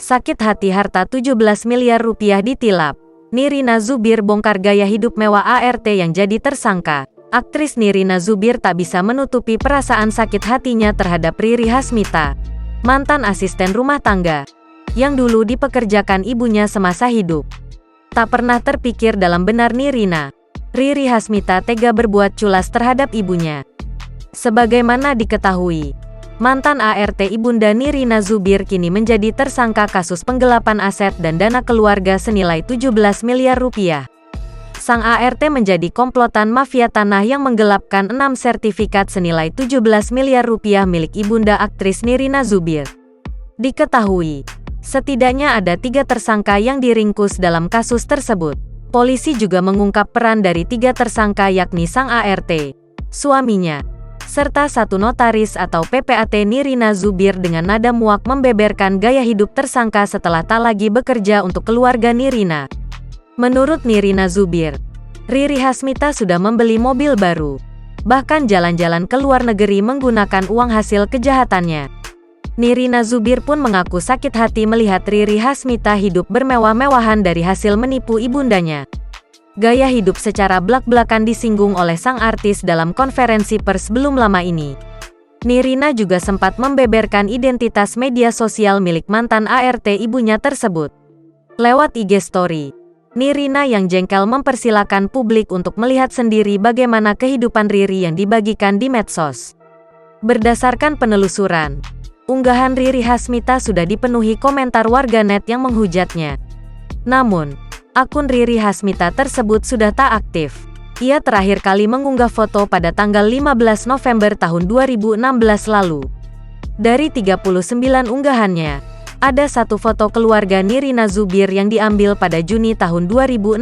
Sakit hati harta 17 miliar rupiah ditilap. Nirina Zubir bongkar gaya hidup mewah ART yang jadi tersangka. Aktris Nirina Zubir tak bisa menutupi perasaan sakit hatinya terhadap Riri Hasmita, mantan asisten rumah tangga, yang dulu dipekerjakan ibunya semasa hidup. Tak pernah terpikir dalam benak Nirina, Riri Hasmita tega berbuat culas terhadap ibunya. Sebagaimana diketahui, mantan ART ibunda Nirina Zubir kini menjadi tersangka kasus penggelapan aset dan dana keluarga senilai 17 miliar rupiah. Sang ART menjadi komplotan mafia tanah yang menggelapkan 6 sertifikat senilai 17 miliar rupiah milik ibunda aktris Nirina Zubir. Diketahui, setidaknya ada 3 tersangka yang diringkus dalam kasus tersebut. Polisi juga mengungkap peran dari 3 tersangka yakni sang ART, suaminya, serta 1 notaris atau PPAT Nirina Zubir dengan nada muak membeberkan gaya hidup tersangka setelah tak lagi bekerja untuk keluarga Nirina. Menurut Nirina Zubir, Riri Hasmita sudah membeli mobil baru, bahkan jalan-jalan ke luar negeri menggunakan uang hasil kejahatannya. Nirina Zubir pun mengaku sakit hati melihat Riri Hasmita hidup bermewah-mewahan dari hasil menipu ibundanya. Gaya hidup secara blak-blakan disinggung oleh sang artis dalam konferensi pers belum lama ini. Nirina juga sempat membeberkan identitas media sosial milik mantan ART ibunya tersebut. Lewat IG Story, Nirina yang jengkel mempersilakan publik untuk melihat sendiri bagaimana kehidupan Riri yang dibagikan di medsos. Berdasarkan penelusuran, unggahan Riri Hasmita sudah dipenuhi komentar warganet yang menghujatnya. Namun, akun Riri Hasmita tersebut sudah tak aktif. Ia terakhir kali mengunggah foto pada tanggal 15 November tahun 2016 lalu. Dari 39 unggahannya, ada 1 foto keluarga Nirina Zubir yang diambil pada Juni tahun 2016.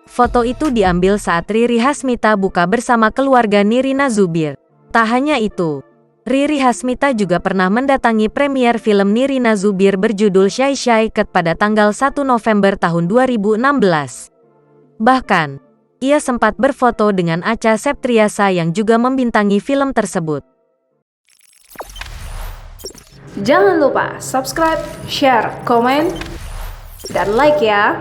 Foto itu diambil saat Riri Hasmita buka bersama keluarga Nirina Zubir. Tak hanya itu, Riri Hasmita juga pernah mendatangi premier film Nirina Zubir berjudul Shay Shay Ket pada tanggal 1 November tahun 2016. Bahkan, ia sempat berfoto dengan Acha Septriasa yang juga membintangi film tersebut. Jangan lupa subscribe, share, komen, dan like ya!